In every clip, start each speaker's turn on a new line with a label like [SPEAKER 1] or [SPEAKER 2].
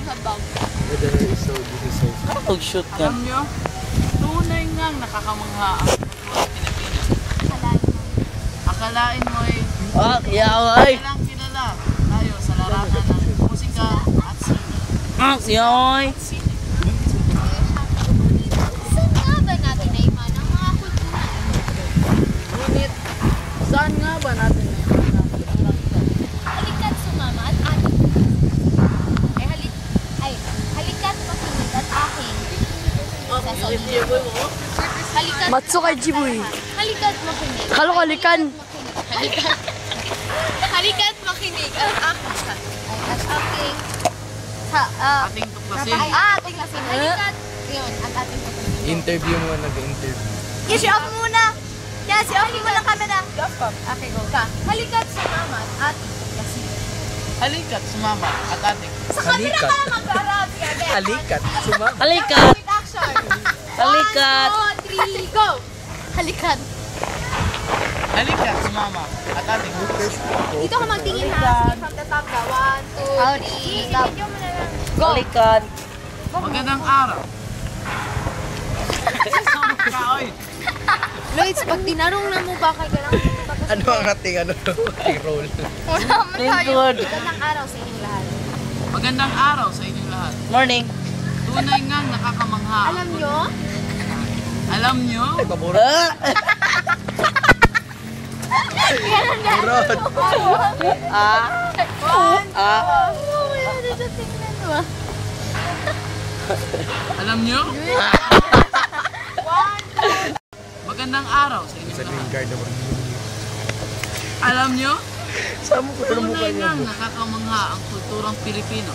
[SPEAKER 1] sa bag.
[SPEAKER 2] Pag-shoot ka.
[SPEAKER 3] Alam nyo, tunay ngang nakakamangha ang kulturang Pilipinas. Akalain mo ay
[SPEAKER 2] Yaway!
[SPEAKER 3] kilalang kilala tayo sa larangan ng musika at sine.
[SPEAKER 2] Yaway!
[SPEAKER 1] Saan nga ba natin naiman ang mga kultura?
[SPEAKER 3] Ngunit, saan nga ba natin naiman ang kulturang ito?
[SPEAKER 1] Halika't sumama at ating halika't makinig at aking sasabihin. Halika't
[SPEAKER 4] Matsukay Jibuy.
[SPEAKER 1] Halika't makinig.
[SPEAKER 4] Kalokalikan.
[SPEAKER 1] Halika't makinig at aking ating
[SPEAKER 3] Ating tuklasin.
[SPEAKER 1] ating lasin. Halika't yun, at ating tuklasin.
[SPEAKER 5] Interview mo, nag-interview.
[SPEAKER 1] Yes, off muna. Yes, off muna ang camera. Go, stop. Okay, go. Halika't sumama at ating tuklasin.
[SPEAKER 3] Halika't sumama at ating
[SPEAKER 1] Sa camera ka lang mag-arap.
[SPEAKER 5] Alikat, sumama.
[SPEAKER 2] Halikat!
[SPEAKER 1] With action.
[SPEAKER 2] Halikat!
[SPEAKER 1] 1, 2, 3, go! Halikat.
[SPEAKER 3] Halika't sumama at ating
[SPEAKER 1] Dito ka magtingin ha. From the top ka. 1, 2, 3, stop. Go!
[SPEAKER 2] Halikat!
[SPEAKER 3] magandang araw.
[SPEAKER 1] Lloyds, pag tinanong na mo ba kay ganang tapos
[SPEAKER 5] Ano ang ating roll?
[SPEAKER 1] wala mo tayo.
[SPEAKER 2] Good.
[SPEAKER 1] Magandang araw sa inyong lahat.
[SPEAKER 3] Magandang araw sa inyong lahat.
[SPEAKER 2] Morning!
[SPEAKER 3] Tunay ngang nakakamangha.
[SPEAKER 1] Alam nyo?
[SPEAKER 3] Alam nyo?
[SPEAKER 5] Burot.
[SPEAKER 3] Alam nyo? Magandang araw sa inyong
[SPEAKER 5] Sa green
[SPEAKER 3] lahat.
[SPEAKER 5] card naman.
[SPEAKER 3] Alam nyo?
[SPEAKER 5] Saan mo ko mukha
[SPEAKER 3] Tunay
[SPEAKER 5] niya?
[SPEAKER 3] ngang nakakamangha ang kulturang Pilipino.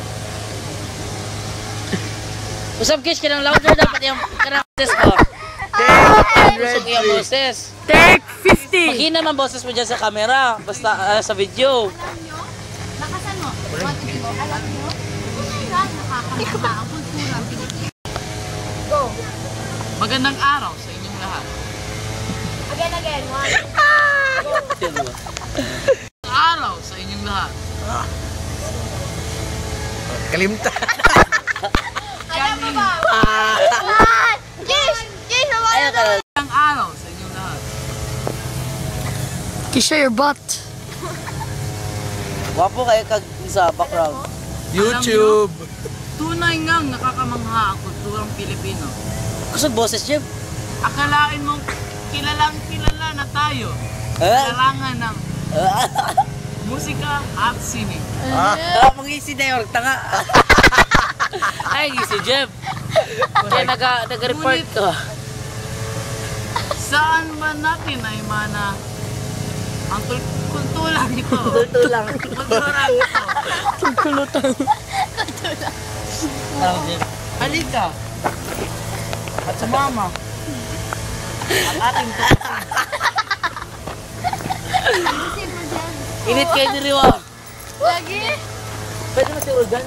[SPEAKER 2] Usap kiss, kinang louder dapat yung kanang boses ko. Usap yung boses.
[SPEAKER 4] Take 50.
[SPEAKER 2] Mahina man boses mo dyan sa camera, basta sa video.
[SPEAKER 1] Alam nyo? Lakasan mo. 1, 2, 3, go. Alam nyo? Tunay nga nakakamangha ang kultura Pilipino. Go!
[SPEAKER 3] Magandang araw sa inyong lahat.
[SPEAKER 1] Again. 1, 2, 3, go!
[SPEAKER 3] Araw sa inyong lahat.
[SPEAKER 5] Kalimta.
[SPEAKER 1] Alam mo ba? Yes! Yes!
[SPEAKER 2] Ayaw ka.
[SPEAKER 3] Magandang araw sa inyong lahat.
[SPEAKER 4] Kisha your butt.
[SPEAKER 2] Wapo kayo kag sa background.
[SPEAKER 5] YouTube.
[SPEAKER 3] Tunay ngang nakakamangha ang kulturang Pilipino.
[SPEAKER 2] Kusog boses, Jeff.
[SPEAKER 3] Akalain mong kilalang kilala na tayo sa larangan ng musika at sine.
[SPEAKER 2] Mag-isi na yung tanga. Ay, si Jeff. Kaya nag-report ko.
[SPEAKER 3] Saan ba natin ay mana ang kulturang ito?
[SPEAKER 2] Tulang.
[SPEAKER 3] Kulturang ito. Halika at sumama at ating tuklasin.
[SPEAKER 2] Init kayo diriwa.
[SPEAKER 1] Lagi?
[SPEAKER 2] Pwede mo si Organ.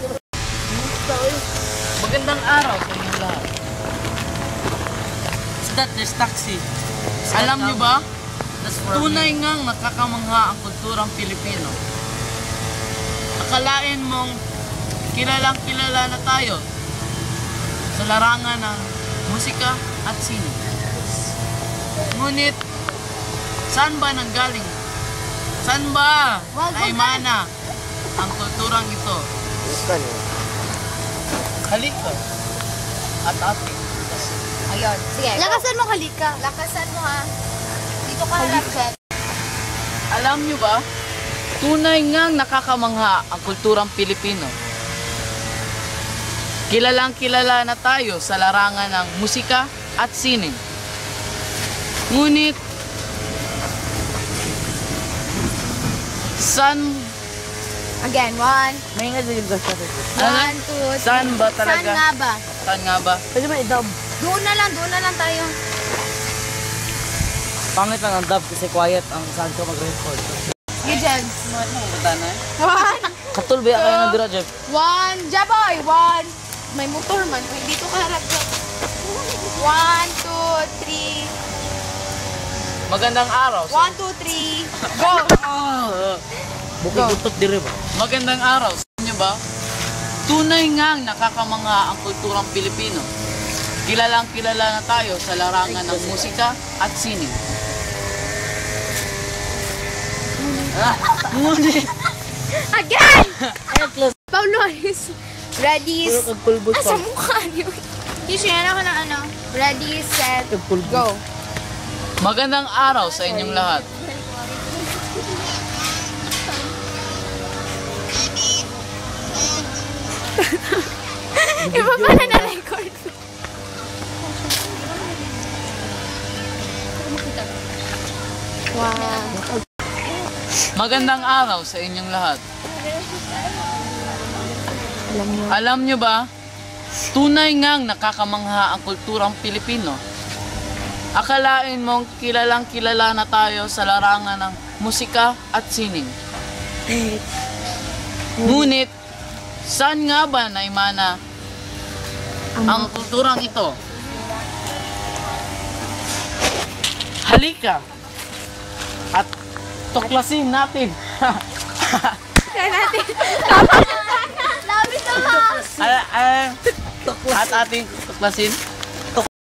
[SPEAKER 3] Magandang araw sa inyong lahat.
[SPEAKER 2] Is that there's taxi?
[SPEAKER 3] Alam niyo ba?
[SPEAKER 2] That's for
[SPEAKER 3] Tunay ngang nakakamangha ang kulturang Pilipino. Akalain mong kilalang kilala na tayo sa larangan ng musika at sine. Ngunit, saan ba nanggaling? Saan ba ay mana ang kulturang ito? Halika at ating.
[SPEAKER 1] Ayun. Sige. Lakasan mo, halika. Lakasan mo ha. Dito ka harap, Jen.
[SPEAKER 3] Alam niyo ba? Tunay ngang nakakamangha ang kulturang Pilipino. Kilalang kilala na tayo sa larangan ng musika at sine. Ngunit, saan
[SPEAKER 1] Again, 1,
[SPEAKER 2] May nga din ba siya?
[SPEAKER 1] 2, 3.
[SPEAKER 3] Saan ba talaga?
[SPEAKER 1] Saan nga ba?
[SPEAKER 3] Saan nga ba?
[SPEAKER 2] Pwede ba i-dub?
[SPEAKER 1] Doon na lang tayo.
[SPEAKER 2] Pangit lang ang dub kasi quiet ang saan ko mag-record.
[SPEAKER 1] Sige, Jen.
[SPEAKER 3] Punta na.
[SPEAKER 1] 1,
[SPEAKER 2] Katul ba kayo ng dira, Jeff?
[SPEAKER 1] 1, Jaboy, 1. May motor man. Uy, dito ka harap, Jen. 1, 2, 3.
[SPEAKER 3] Magandang araw.
[SPEAKER 1] 1, 2, 3. Go!
[SPEAKER 2] Bukay gutok diri ba?
[SPEAKER 3] Magandang araw sa inyo ba? Tunay ngang nakakamangha ang kulturang Pilipino. Kilalang kilala na tayo sa larangan ng musika at sining. Ngunit,
[SPEAKER 1] Again!
[SPEAKER 2] Ayan, close.
[SPEAKER 1] Paulo is ready.
[SPEAKER 2] Puro kang pulbos
[SPEAKER 1] Sa
[SPEAKER 2] pa.
[SPEAKER 1] mukha niyo. Kishyan ako ng ano. Ready, set, go.
[SPEAKER 3] magandang araw sa inyong lahat.
[SPEAKER 1] Iba pala na-record. Wow.
[SPEAKER 3] Magandang araw sa inyong lahat. Alam nyo ba, tunay ngang nakakamangha ang kulturang Pilipino. Akalain mong kilalang kilala na tayo sa larangan ng musika at sining. Ngunit, saan nga ba naimana ang kulturang ito? Halika at tuklasin natin.
[SPEAKER 1] Kaya natin. Lapit na lang.
[SPEAKER 3] At ating tuklasin